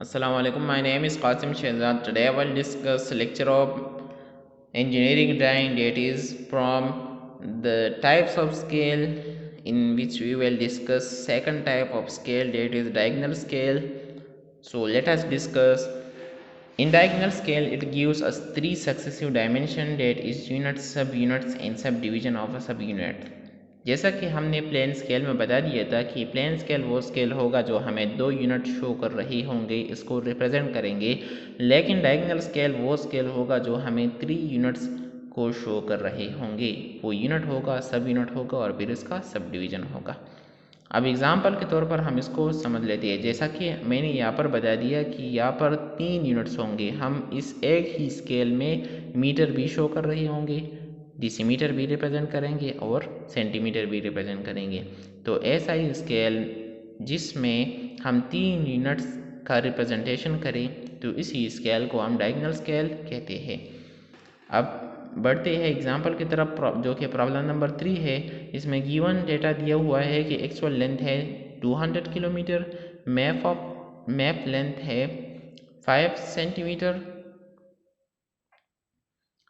Assalamu alaikum. My name is Qasim Shehzad. Today I will discuss lecture of engineering drawing, that is from the types of scale, in which we will discuss second type of scale, that is diagonal scale. So let us discuss. In diagonal scale, it gives us three successive dimension, that is units, subunits and subdivision of a subunit. जैसा कि हमने plain scale में बता दिया था कि plain scale वो scale होगा जो हमें दो यूनिट शो कर रही होंगे, इसको रिप्रेजेंट करेंगे। लेकिन डायगोनल स्केल वो स्केल होगा जो हमें 3 यूनिट्स को शो कर रहे होंगे। वो यूनिट होगा, सब यूनिट होगा और फिर इसका सब डिवीज़न होगा। अब एग्ज़ाम्पल के तौर पर हम इसको समझ लेते हैं। जैसा कि मैंने यहाँ पर बता दिया कि यहाँ पर 3 यूनिट्स होंगे, हम इस एक ही स्केल में मीटर भी शो कर रहे होंगे, डेसीमीटर भी रिप्रेजेंट करेंगे और सेंटीमीटर भी रिप्रेजेंट करेंगे। तो ऐसा ही स्केल जिसमें हम 3 यूनिट्स का रिप्रेजेंटेशन करें, तो इसी स्केल को हम डायगोनल स्केल कहते हैं। अब बढ़ते हैं एग्जाम्पल की तरफ, जो कि प्रॉब्लम नंबर 3 है। इसमें गिवन डेटा दिया हुआ है कि एक्चुअल लेंथ है 200 किलोमीटर, मैप लेंथ है 5 सेंटीमीटर,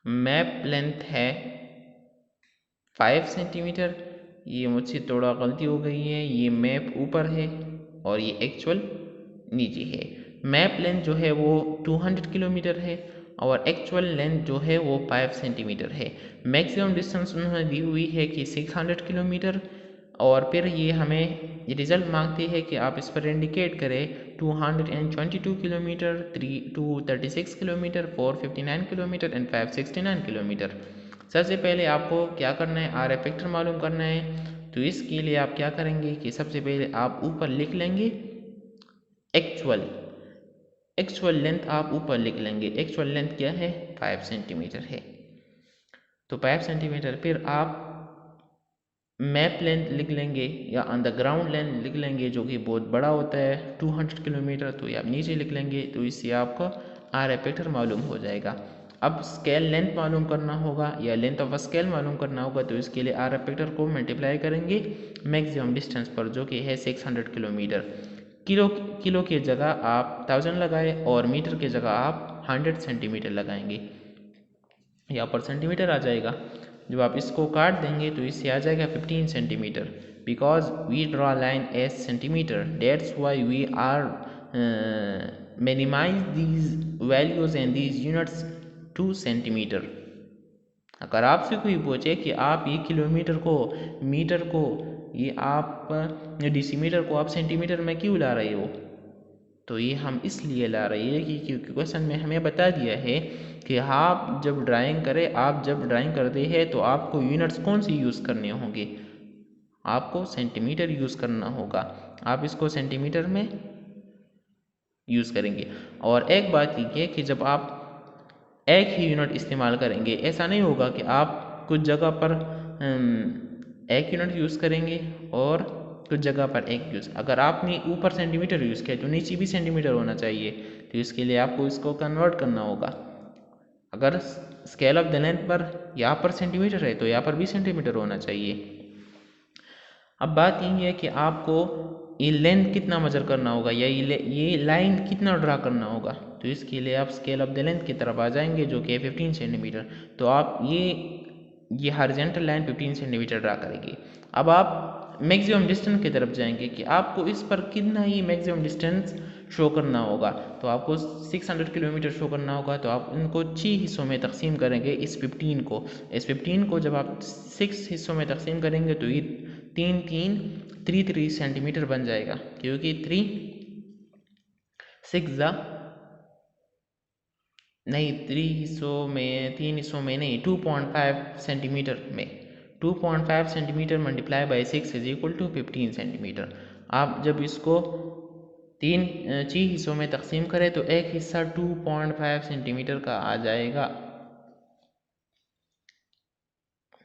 मैप लेंथ है 5 सेंटीमीटर। ये मुझसे थोड़ा गलती हो गई है, ये मैप ऊपर है और ये एक्चुअल नीचे है। मैप लेंथ जो है वो 200 किलोमीटर है और एक्चुअल लेंथ जो है वो 5 सेंटीमीटर है। मैक्सिमम डिस्टेंस उन्होंने दी हुई है कि 600 किलोमीटर, और फिर ये हमें रिजल्ट मांगती है कि आप इस पर इंडिकेट करें 222 kilometre, 236 kilometre, 459 kilometre and 569 kilometre. सबसे पहले आपको क्या करना है, आर एफ फैक्टर मालूम करना है। तो इसके लिए आप क्या करेंगे कि सबसे पहले आप ऊपर लिख लेंगे एक्चुअल लेंथ, आप ऊपर लिख लेंगे एक्चुअल लेंथ क्या है 5 सेंटीमीटर है। तो 5 सेंटीमीटर, फिर आप मैप लेंथ लिख लेंगे या ऑन द ग्राउंड लेंथ लिख लेंगे, जो कि बहुत बड़ा होता है 200 किलोमीटर, तो ये आप नीचे लिख लेंगे। तो इससे आपको आर एफ फैक्टर मालूम हो जाएगा। अब स्केल लेंथ मालूम करना होगा या लेंथ ऑफ अ स्केल मालूम करना होगा, तो इसके लिए आर एफ फैक्टर को मल्टीप्लाई करेंगे मैक्सिमम डिस्टेंस पर, जो कि है 600 किलोमीटर। किलो किलो की जगह आप 1000 लगाए और मीटर की जगह आप 100 सेंटीमीटर लगाएंगे। यहाँ पर सेंटीमीटर आ जाएगा। जब आप इसको काट देंगे तो इससे आ जाएगा 15 centimetre, because we draw line as centimetre, that's why we are minimize these values and these units to centimetre. अगर आपसे कोई पूछे कि आप ये किलोमीटर को, मीटर को, ये आप डेसीमीटर को आप सेंटीमीटर में क्यों ला रहे हो, तो ये हम इसलिए ला रही है कि क्योंकि क्वेश्चन में हमें बता दिया है कि आप जब ड्राइंग करें, आप जब ड्राइंग करते हैं तो आपको यूनिट्स कौन सी यूज़ करने होंगे, आपको सेंटीमीटर यूज़ करना होगा। आप इसको सेंटीमीटर में यूज़ करेंगे। और एक बात ये कि जब आप एक ही यूनिट इस्तेमाल करेंगे, ऐसा नहीं होगा कि आप कुछ जगह पर एक यूनिट यूज़ करेंगे और कुछ जगह पर एक यूज़। अगर आपने ऊपर सेंटीमीटर यूज़ किया तो नीचे भी सेंटीमीटर होना चाहिए, तो इसके लिए आपको इसको कन्वर्ट करना होगा। अगर स्केल ऑफ द लेंथ पर यहाँ पर सेंटीमीटर है तो यहाँ पर भी सेंटीमीटर होना चाहिए। अब बात यही है कि आपको ये लेंथ कितना मेजर करना होगा या ये लाइन कितना ड्रा करना होगा। तो इसके लिए आप स्केल ऑफ द लेंथ की तरफ आ जाएंगे, जो कि 15 सेंटीमीटर। तो आप ये हॉरिजॉन्टल लाइन 15 सेंटीमीटर ड्रा करेंगे। अब आप मैक्सिमम डिस्टेंस की तरफ जाएंगे कि आपको इस पर कितना ही मैक्सिमम डिस्टेंस शो करना होगा। तो आपको 600 किलोमीटर शो करना होगा। तो आप इनको 6 हिस्सों में तकसीम करेंगे इस 15 को जब आप 6 हिस्सों में तकसीम करेंगे तो ये 3 सेंटीमीटर बन जाएगा, क्योंकि 3 हिस्सों में नहीं, 2.5 सेंटीमीटर में 2.5 centimetre multiply by 6 is equal to 15 centimetre. आप जब इसको 6 हिस्सों में तकसीम करें तो एक हिस्सा 2.5 सेंटीमीटर का आ जाएगा।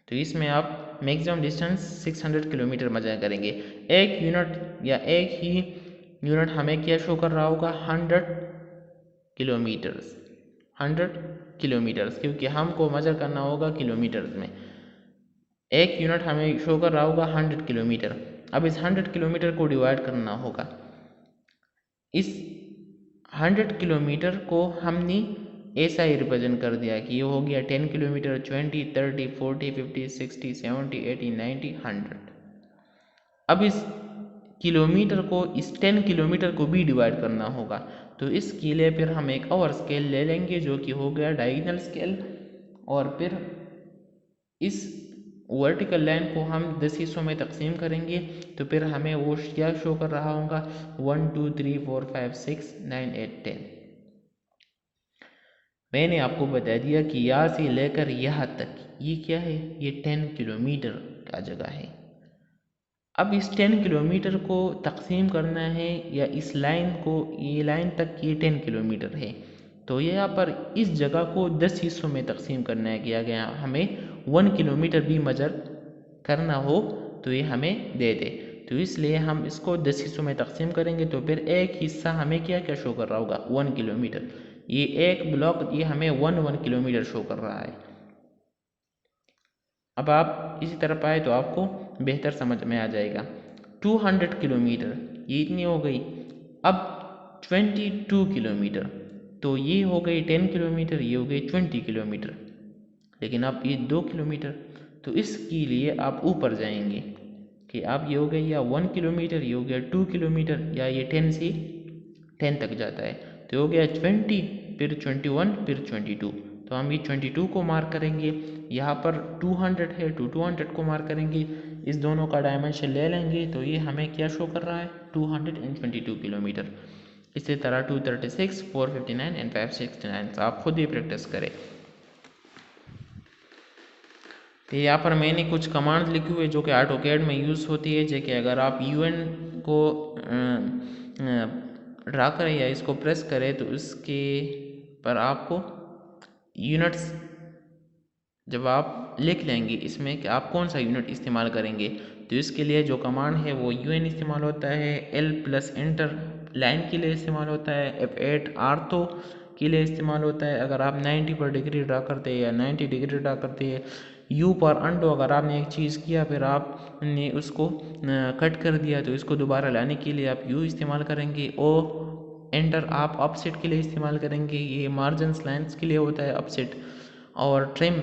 तो इसमें आप मैक्सिमम डिस्टेंस 600 किलोमीटर मजा करेंगे। एक यूनिट या एक ही यूनिट हमें क्या शो कर रहा होगा, 100 किलोमीटर्स, क्योंकि हमको मेजर करना होगा किलोमीटर्स में। एक यूनिट हमें शो कर रहा होगा 100 किलोमीटर। अब इस 100 किलोमीटर को डिवाइड करना होगा, इस 100 किलोमीटर को हमने ऐसा ही रिप्रेजेंट कर दिया कि ये हो गया 10 किलोमीटर, 20, 30, 40, 50, 60, 70, 80, 90, 100। अब इस किलोमीटर को इस 10 किलोमीटर को भी डिवाइड करना होगा, तो इसके लिए फिर हम एक और स्केल ले लेंगे जो कि हो गया डायगोनल स्केल, और फिर इस वर्टिकल लाइन को हम 10 हिस्सों में तकसीम करेंगे, तो फिर हमें वो क्या शो कर रहा होगा, 1 2 3 4 5 6 9 8 10। मैंने आपको बता दिया कि यहाँ से लेकर यहाँ तक ये क्या है, ये 10 किलोमीटर का जगह है। अब इस 10 किलोमीटर को तकसीम करना है, या इस लाइन को, ये लाइन तक ये 10 किलोमीटर है, तो यहाँ पर इस जगह को 10 हिस्सों में तकसीम करना है। किया गया हमें 1 किलोमीटर भी मेजर करना हो तो ये हमें दे दे, तो इसलिए हम इसको 10 हिस्सों में तकसीम करेंगे। तो फिर एक हिस्सा हमें क्या क्या शो कर रहा होगा, 1 किलोमीटर। ये एक ब्लॉक ये हमें 1 किलोमीटर शो कर रहा है। अब आप इसी तरफ आए तो आपको बेहतर समझ में आ जाएगा। 200 किलोमीटर ये इतनी हो गई। अब 22 किलोमीटर, तो ये हो गई 10 किलोमीटर, ये हो गई 20 किलोमीटर, लेकिन अब ये 2 किलोमीटर, तो इसके लिए आप ऊपर जाएंगे कि आप ये हो गया या 1 किलोमीटर, ये हो गया 2 किलोमीटर, या ये 10 से 10 तक जाता है, तो हो गया 20, फिर 21, फिर 22। तो हम ये 22 को मार्क करेंगे, यहाँ पर 200 है तो 200 को मार्क करेंगे, इस दोनों का डायमेंशन ले लेंगे, तो ये हमें क्या शो कर रहा है, 222 किलोमीटर। इसी तरह 236, 459 एंड 569। तो आप खुद ही प्रैक्टिस करें। तो यहाँ पर मैंने कुछ कमांड्स लिखी हुई जो कि AutoCAD में यूज़ होती है, जैसे अगर आप UN को ड्रा करें या इसको प्रेस करें तो इसके पर आपको यूनिट्स जब आप लिख लेंगे इसमें कि आप कौन सा यूनिट इस्तेमाल करेंगे, तो इसके लिए जो कमांड है वो UN इस्तेमाल होता है, L+ एंटर लाइन के लिए इस्तेमाल होता है, F8 आर्थो के लिए इस्तेमाल होता है अगर आप 90 पर डिग्री ड्रा करते हैं या 90 डिग्री ड्रा करते हैं, U पर अंडो अगर आपने एक चीज़ किया फिर आपने उसको कट कर दिया तो इसको दोबारा लाने के लिए आप U इस्तेमाल करेंगे। O एंटर आप ऑफसेट के लिए इस्तेमाल करेंगे, ये मार्जिन्स लाइन्स के लिए होता है ऑफसेट। और ट्रिम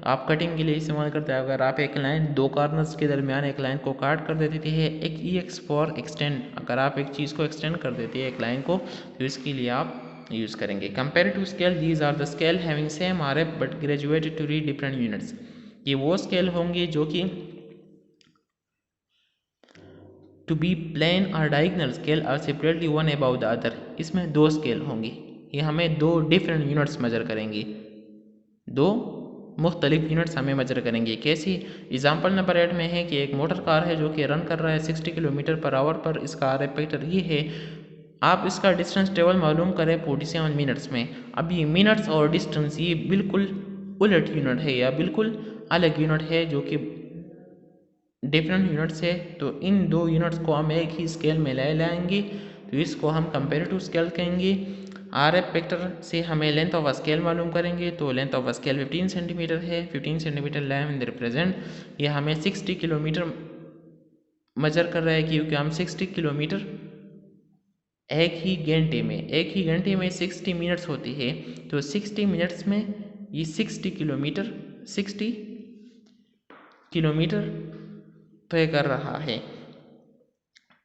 आप कटिंग के लिए इस्तेमाल करते हैं, अगर आप एक लाइन दो कॉर्नर्स के दरमियान एक लाइन को काट कर देते हैं। एक EX फॉर एक्सटेंड, अगर आप एक चीज़ को एक्सटेंड कर देते हैं एक लाइन को, तो इसके लिए आप यूज़ करेंगे। Comparative scale, these are the scale having same RF but graduated to read different units. ये वो स्केल होंगे जो कि टू बी प्लेन और diagonal scale are separately one about the other. इसमें दो स्केल होंगे, ये हमें दो डिफरेंट यूनिट्स मेजर करेंगे, दो मुख्तलिफ यूनिट्स हमें मेजर करेंगे। कैसी? एग्जाम्पल नंबर 8 में है कि एक मोटर कार है जो कि रन कर रहा है 60 किलोमीटर पर आवर पर, इसका RF फैक्टर ये है। आप इसका डिस्टेंस ट्रेवल मालूम करें 47 मिनट्स में। अब ये मिनट्स और डिस्टेंस ये बिल्कुल उलट यूनिट है या बिल्कुल अलग यूनिट है जो कि डिफरेंट यूनिट्स है, तो इन दो यूनिट्स को हम एक ही स्केल में ले लाएंगे, तो इसको हम कंपेरेटिव स्केल कहेंगे। RF फैक्टर से हमें लेंथ ऑफ स्केल मालूम करेंगे, तो लेंथ ऑफ स्केल 15 सेंटीमीटर है, 15 सेंटीमीटर लेंथ रिप्रेजेंट ये हमें 60 किलोमीटर मेजर कर रहा है, क्योंकि हम 60 किलोमीटर एक ही घंटे में 60 मिनट्स होती है, तो 60 मिनट्स में ये 60 किलोमीटर तय कर रहा है।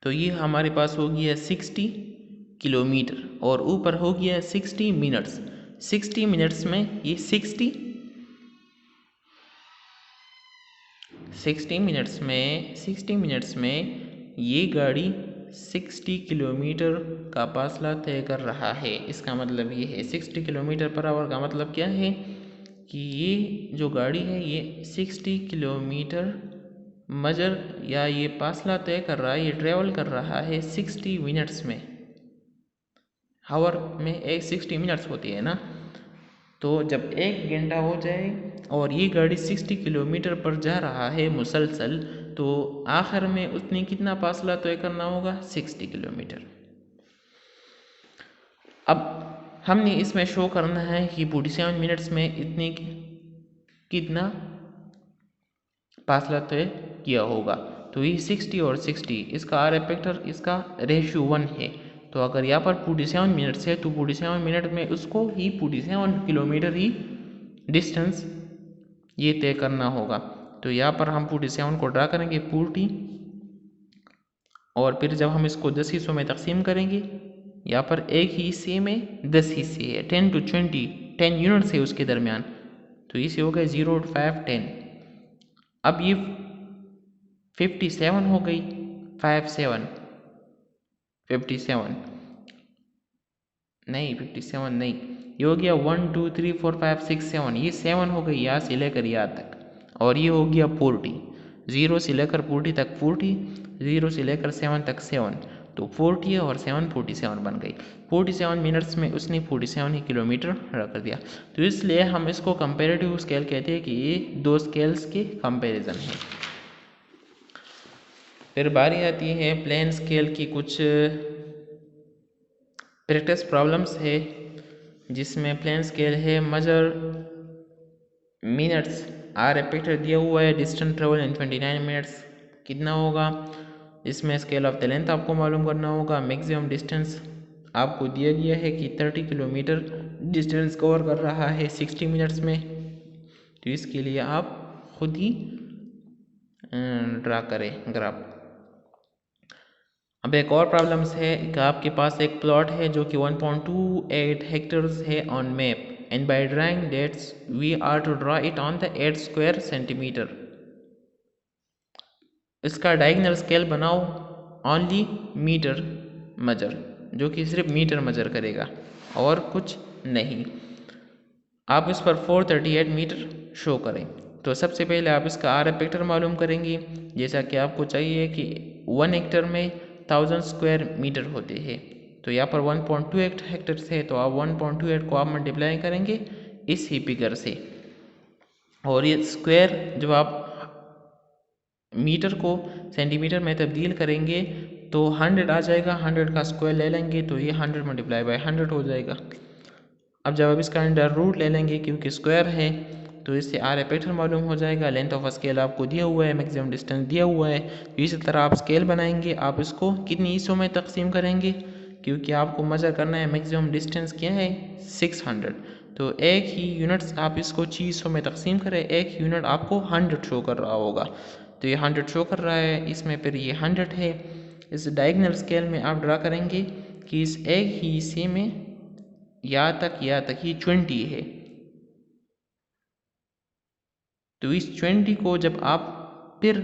तो ये हमारे पास हो गया 60 किलोमीटर और ऊपर हो गया 60 मिनट्स। 60 मिनट्स में ये 60 मिनट्स में ये गाड़ी 60 किलोमीटर का फासला तय कर रहा है। इसका मतलब ये है 60 किलोमीटर पर आवर का मतलब क्या है कि ये जो गाड़ी है ये 60 किलोमीटर मेजर या ये फासला तय कर रहा है, ये ट्रेवल कर रहा है 60 मिनट्स में। हावर में एक 60 मिनट्स होती है ना, तो जब एक घंटा हो जाए और ये गाड़ी 60 किलोमीटर पर जा रहा है मुसलसल, तो आखिर में उसने कितना फासला तय करना होगा, 60 किलोमीटर। अब हमने इसमें शो करना है कि 47 मिनट्स में इतनी कितना फासला तय किया होगा, तो ये 60 और 60 इसका RF फैक्टर इसका रेशियो 1 है, तो अगर यहाँ पर 47 मिनट्स है तो 47 मिनट में उसको ही 47 किलोमीटर ही डिस्टेंस ये तय करना होगा। तो यहाँ पर हम 47 को ड्रा करेंगे 40, और फिर जब हम इसको 10 हिस्सों में तकसीम करेंगे, यहाँ पर एक ही हिस्से में 10 हिस्से है, 10 to 20, 10 यूनिट्स है उसके दरमियान, तो इसे हो गए 0, 5, 10। अब ये 57 हो गई, 5, 7, 57 नहीं, 57 नहीं, ये हो गया 1, 2, 3, 4, 5, 6, 7, ये 7 हो गई यहाँ से लेकर यहाँ तक, और ये हो गया 40, 0 से लेकर 40 तक 40, 0 से लेकर 7 तक 7, तो 40 और 7 47 बन गई। 47 मिनट्स में उसने 47 ही किलोमीटर रख दिया। तो इसलिए हम इसको कंपेरेटिव स्केल कहते हैं कि ये दो स्केल्स के कंपैरिजन है। फिर बारी आती है प्लेन स्केल की कुछ प्रैक्टिस प्रॉब्लम्स है, जिसमें प्लेन स्केल है मेजर मिनट्स आर रिपीटर दिया हुआ है, डिस्टेंस ट्रेवल इन 29 मिनट्स कितना होगा। इसमें स्केल ऑफ द लेंथ आपको मालूम करना होगा। मैक्सिमम डिस्टेंस आपको दिया गया है कि 30 किलोमीटर डिस्टेंस कवर कर रहा है 60 मिनट्स में, तो इसके लिए आप खुद ही ड्रा करें ग्राफ। अब एक और प्रॉब्लम्स है कि आपके पास एक प्लॉट है जो कि 1.28 हेक्टेयर्स है on map, and by drawing that's we are to draw it on the 8 square centimetre. इसका डायगोनल स्केल बनाओ ओनली मीटर मेजर, जो कि सिर्फ मीटर मेजर करेगा और कुछ नहीं। आप इस पर 438 मीटर शो करें। तो सबसे पहले आप इसका आर हेक्टर मालूम करेंगे, जैसा कि आपको चाहिए कि 1 हेक्टर में 1000 स्क्वायर मीटर होते हैं। तो यहाँ पर 1.28 हेक्टर्स है, तो आप 1.28 को आप मल्टीप्लाई करेंगे इस ही फिगर से, और ये स्क्वायर जब आप मीटर को सेंटीमीटर में तब्दील करेंगे तो 100 आ जाएगा, 100 का स्क्वायर ले लेंगे तो ये 100 मल्टीप्लाई बाय 100 हो जाएगा। अब जब आप इसका अंडर रूट ले लेंगे क्योंकि स्क्वायर है, तो इससे आर हेक्टर मालूम हो जाएगा। लेंथ ऑफ स्केल आपको दिया हुआ है, मैक्सिमम डिस्टेंस दिया हुआ है। तो इसी तरह आप स्केल बनाएंगे, आप इसको कितनी हिस्सों में तकसीम करेंगे, क्योंकि आपको मेजर करना है मैक्सिमम डिस्टेंस क्या है 600, तो एक ही यूनिट्स आप इसको 6 हिस्सों में तकसीम करें, एक यूनिट आपको 100 शो कर रहा होगा। तो ये 100 शो कर रहा है, इसमें फिर ये 100 है। इस डायगोनल स्केल में आप ड्रा करेंगे कि इस एक ही हिस्से में यहाँ तक ही 20 है, तो इस 20 को जब आप फिर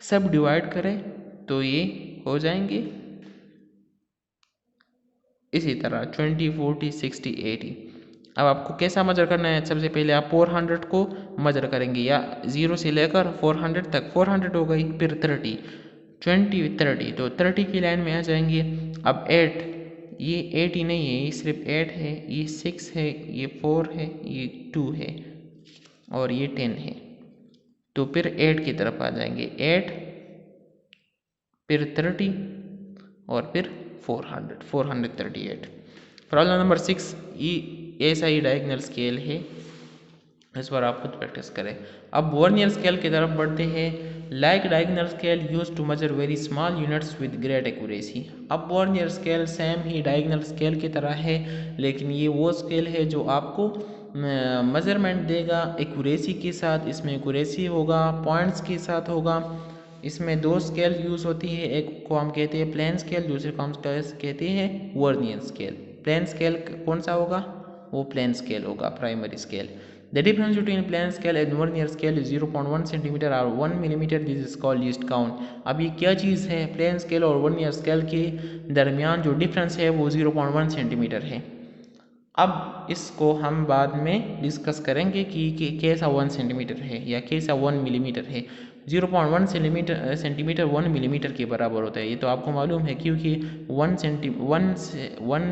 सब डिवाइड करें तो ये हो जाएंगे इसी तरह 20, 40, 60, 80। अब आपको कैसा मेजर करना है, सबसे पहले आप 400 को मेजर करेंगे, या 0 से लेकर 400 तक, 400 हो गई, फिर 30, 20, 30, तो 30 की लाइन में आ जाएंगे। अब 8, ये 80 नहीं है, ये सिर्फ 8 है, ये 6 है, ये 4 है, ये 2 है, और ये 10 है, तो फिर 8 की तरफ आ जाएंगे, 8, फिर 30, और फिर 400, 438। प्रॉब्लम नंबर 6, ये ऐसा ही डायगोनल स्केल है, इस पर आप खुद प्रैक्टिस करें। अब वर्नियर स्केल की तरफ बढ़ते हैं। Like diagonal scale use to measure very small units with great accuracy. अब वर्नियर स्केल सेम ही डायगोनल स्केल की तरह है, लेकिन ये वो स्केल है जो आपको मेजरमेंट देगा एक्यूरेसी के साथ। इसमें एक्यूरेसी होगा, पॉइंट्स के साथ होगा। इसमें दो स्केल यूज़ होती है, एक को हम कहते हैं प्लेन स्केल, दूसरे को हम कहते हैं वर्नियर स्केल। प्लेन स्केल कौन सा होगा, वो प्लेन स्केल होगा, primary scale. The difference between plane scale and vernier scale is 0.1 cm or 1 mm. This is called least count. अब ये क्या चीज़ है, प्लेन स्केल और वर्नियर स्केल के दरमियान जो डिफरेंस है वो 0.1 सेंटीमीटर है। अब इसको हम बाद में डिस्कस करेंगे कि कैसा 1 सेंटीमीटर है या कैसा 1 मिलीमीटर है। 0.1 सेंटीमीटर 1 मिलीमीटर के बराबर होता है, ये तो आपको मालूम है, क्योंकि 1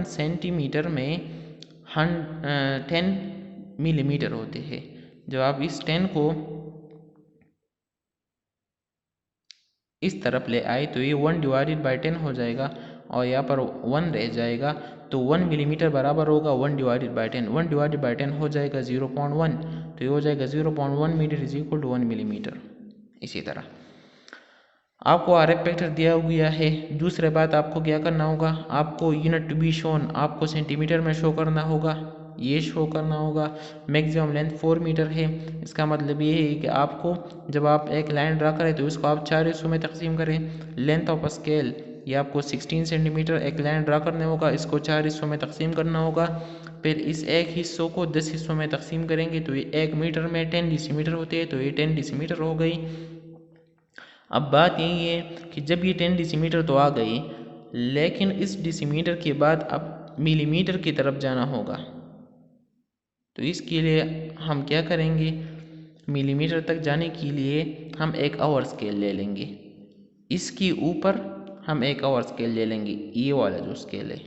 सेंटीमीटर में 10 मिलीमीटर होते हैं। जब आप इस 10 को इस तरफ ले आए तो ये 1 डिवाइडेड बाई 10 हो जाएगा, और यहाँ पर 1 रह जाएगा, तो 1 मिलीमीटर बराबर होगा 1 डिवाइडेड बाई 10। 1 डिवाइडेड बाई 10 हो जाएगा 0.1, तो ये हो जाएगा 0.1 metre is equal to 1 millimetre. इसी तरह आपको आर एफ फैक्टर दिया गया है। दूसरी बात आपको क्या करना होगा, आपको यूनिट टू बी शोन आपको सेंटीमीटर में शो करना होगा, ये शो करना होगा। मैक्सिमम लेंथ 4 मीटर है। इसका मतलब ये है कि आपको जब आप एक लाइन ड्रा करें तो इसको आप 4 हिस्सों में तकसीम करें। लेंथ ऑफ स्केल ये आपको 16 सेंटीमीटर एक लाइन ड्रा करने होगा, इसको 4 हिस्सों में तकसीम करना होगा। फिर इस एक हिस्सों को 10 हिस्सों में तकसीम करेंगे तो ये 1 मीटर में 10 डेसीमीटर होते हैं, तो ये 10 डेसीमीटर हो गई। अब बात यही है कि जब ये 10 डेसीमीटर तो आ गई, लेकिन इस डेसीमीटर के बाद अब मिलीमीटर की तरफ जाना होगा। तो इसके लिए हम क्या करेंगे, मिलीमीटर तक जाने के लिए हम एक आवर स्केल ले लेंगे। इसके ऊपर हम एक आवर स्केल ले लेंगे, ये वाला जो स्केल है,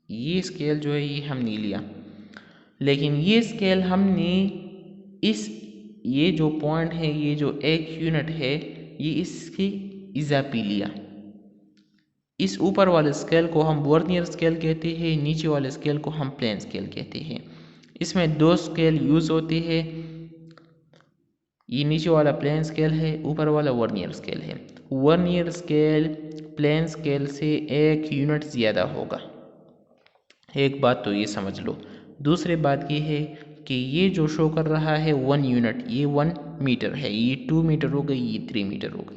ये स्केल जो है ये हमने लिया। लेकिन ये स्केल हमने इस ये जो पॉइंट है, ये जो एक यूनिट है, ये इसकी इजाफी लिया। इस ऊपर वाले स्केल को हम वर्नियर स्केल कहते हैं, नीचे वाले स्केल को हम प्लेन स्केल कहते हैं। इसमें 2 स्केल यूज़ होते हैं, ये नीचे वाला प्लेन स्केल है, ऊपर वाला वर्नियर स्केल है। वर्नियर स्केल प्लेन स्केल से 1 यूनिट ज़्यादा होगा। एक बात तो ये समझ लो। दूसरी बात ये है कि ये जो शो कर रहा है 1 यूनिट, ये 1 मीटर है, ये 2 मीटर हो गई, ये 3 मीटर हो गई।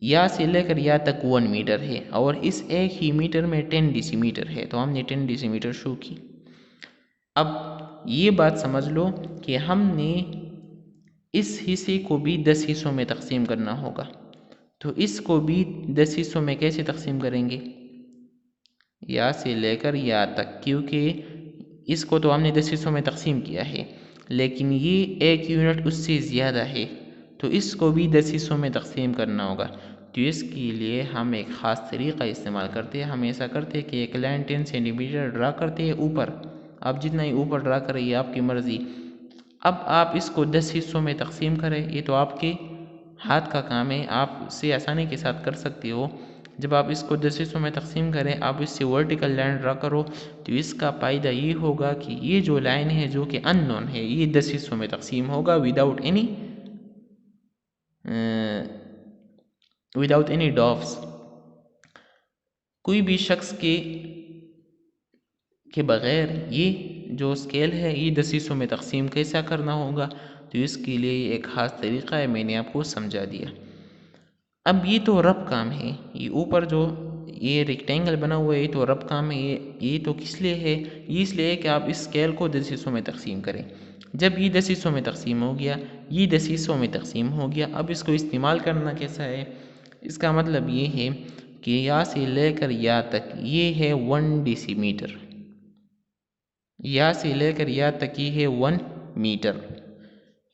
या से लेकर या तक 1 मीटर है और इस एक ही मीटर में 10 डेसीमीटर है, तो हमने 10 डेसीमीटर शो की। अब ये बात समझ लो कि हमने इस हिस्से को भी 10 हिस्सों में तकसीम करना होगा। तो इसको भी 10 हिस्सों में कैसे तकसीम करेंगे, या से लेकर या तक, क्योंकि इसको तो हमने 10 हिस्सों में तकसीम किया है, लेकिन ये 1 यूनिट उससे ज़्यादा है, तो इसको भी 10 हिस्सों में तकसीम करना होगा। तो इसके लिए हम एक ख़ास तरीक़ा इस्तेमाल करते हैं। हम ऐसा करते हैं कि एक लाइन 10 सेंटीमीटर ड्रा करते हैं ऊपर। आप जितना ही ऊपर ड्रा करें ये आपकी मर्ज़ी। अब आप इसको 10 हिस्सों में तकसीम करें, ये तो आपके हाथ का काम है, आप इससे आसानी के साथ कर सकते हो। जब आप इसको 10 हिस्सों में तकसीम करें, आप इससे वर्टिकल लाइन ड्रा करो, तो इसका फ़ायदा ये होगा कि ये जो लाइन है जो कि अननोन है, ये 10 हिस्सों में तकसीम होगा विदाउट एनी डॉफ्स। कोई भी शख्स के बग़ैर ये जो स्केल है ये 10 हिस्सों में तकसीम कैसा करना होगा, तो इसके लिए एक ख़ास तरीक़ा है, मैंने आपको समझा दिया। अब ये तो रफ काम है, ये ऊपर जो ये रेक्टेंगल बना हुआ है ये तो रफ काम है। ये तो किस लिए है, ये इसलिए है कि आप इस स्केल को 10 हिस्सों में तकसीम करें। जब ये 10 हिस्सों में तकसीम हो गया, ये 10 हिस्सों में तकसीम हो गया, अब इसको इस्तेमाल करना कैसा है, इसका मतलब ये है कि या से लेकर या तक ये है 1 डेसीमीटर, या से लेकर या तक ये है 1 मीटर,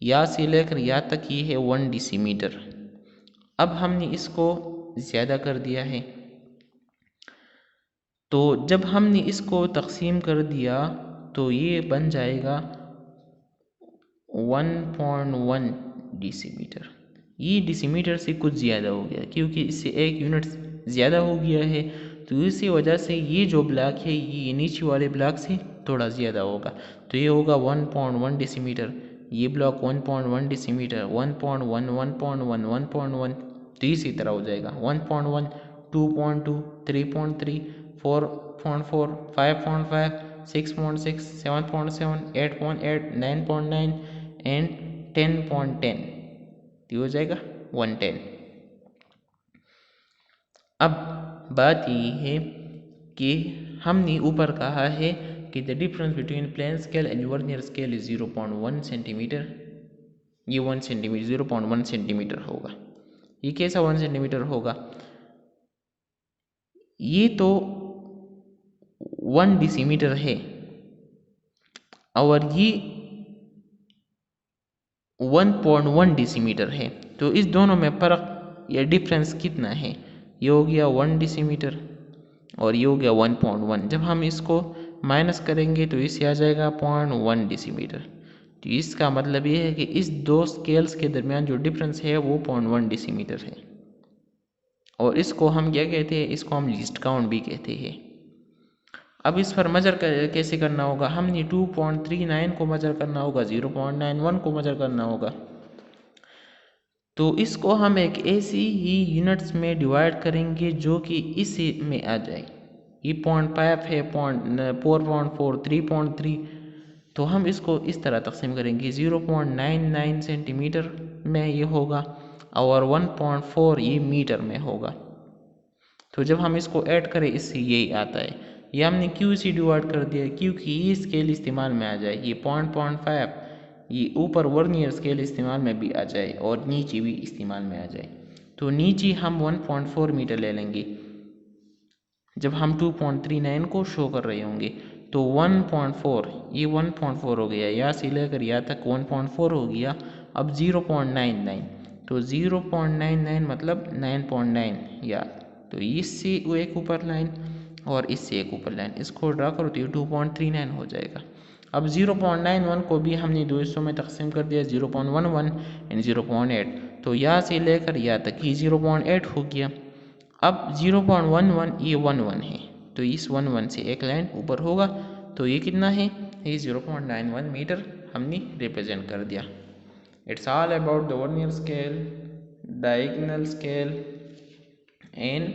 या से लेकर या तक ये है 1 डेसीमीटर। अब हमने इसको ज़्यादा कर दिया है, तो जब हमने इसको तकसीम कर दिया तो ये बन जाएगा 1.1 डेसीमीटर। ये डेसीमीटर से कुछ ज़्यादा हो गया क्योंकि इससे 1 यूनिट ज़्यादा हो गया है, तो इसी वजह से ये जो ब्लॉक है ये नीचे वाले ब्लॉक से थोड़ा ज़्यादा होगा, तो ये होगा 1.1 डेसीमीटर। ये ब्लॉक 1.1 डेसीमीटर, 1.1, 1.1, 1.1, तो इसी तरह हो जाएगा 1.1, 2.2, 3.3, 4.4, 5.5, 6.6, 7.7, 8.8, 9.9 एंड 10.10, तो हो जाएगा 110। अब बात ये है कि हमने ऊपर कहा है कि the difference between plain scale and vernier scale is 0.1 centimetre. ये 1 सेंटीमीटर 0.1 सेंटीमीटर होगा। ये कैसा 1 सेंटीमीटर होगा, ये तो 1 डेसीमीटर है और ये 1.1 डेसीमीटर है, तो इस दोनों में फ़र्क या डिफरेंस कितना है, ये हो गया 1 डेसीमीटर और ये हो गया 1.1। जब हम इसको माइनस करेंगे तो इससे आ जाएगा 0.1 डेसीमीटर। तो इसका मतलब ये है कि इस 2 स्केल्स के दरमियान जो डिफरेंस है वो 0.1 डेसीमीटर है। और इसको हम क्या कहते हैं, इसको हम लीस्ट काउंट भी कहते हैं। अब इस पर मेजर कैसे करना होगा, हमने 2.39 को मेजर करना होगा, 0.91 को मेजर करना होगा। तो इसको हम एक ऐसी ही यूनिट्स में डिवाइड करेंगे जो कि इस में आ जाए। ये 0.5 है, 4.4, 3.3, तो हम इसको इस तरह तकसीम करेंगे। 0.99 सेंटीमीटर में ये होगा और 1.4 ये मीटर में होगा। तो जब हम इसको ऐड करें इससे यही आता है। ये हमने क्यू से डिवाइड कर दिया क्योंकि ये स्केल इस्तेमाल में आ जाए। ये 0.5 ये ऊपर वर्नियर स्केल इस्तेमाल में भी आ जाए और नीचे भी इस्तेमाल में आ जाए। तो नीचे हम 1.4 मीटर ले लेंगे जब हम 2.39 को शो कर रहे होंगे। तो 1.4 ये 1.4 हो गया, यहाँ से लेकर यहाँ तक 1.4 हो गया। अब 0.99 तो 0.99 मतलब 9.9 या तो इससे वो एक ऊपर लाइन और इससे एक ऊपर लाइन, इसको ड्रा करो तो ये 2.39 हो जाएगा। अब 0.91 को भी हमने दो हिस्सों में तकसीम कर दिया, 0.11 एंड 0.8। तो यहाँ से लेकर यहाँ तक ये 0.8 हो गया। अब 0.11 ये 11 है, तो इस 11 से एक लाइन ऊपर होगा, तो ये कितना है, ये 0.91 मीटर हमने रिप्रेजेंट कर दिया। It's all about the vernier scale, diagonal scale and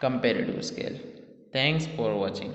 comparative scale. Thanks for watching.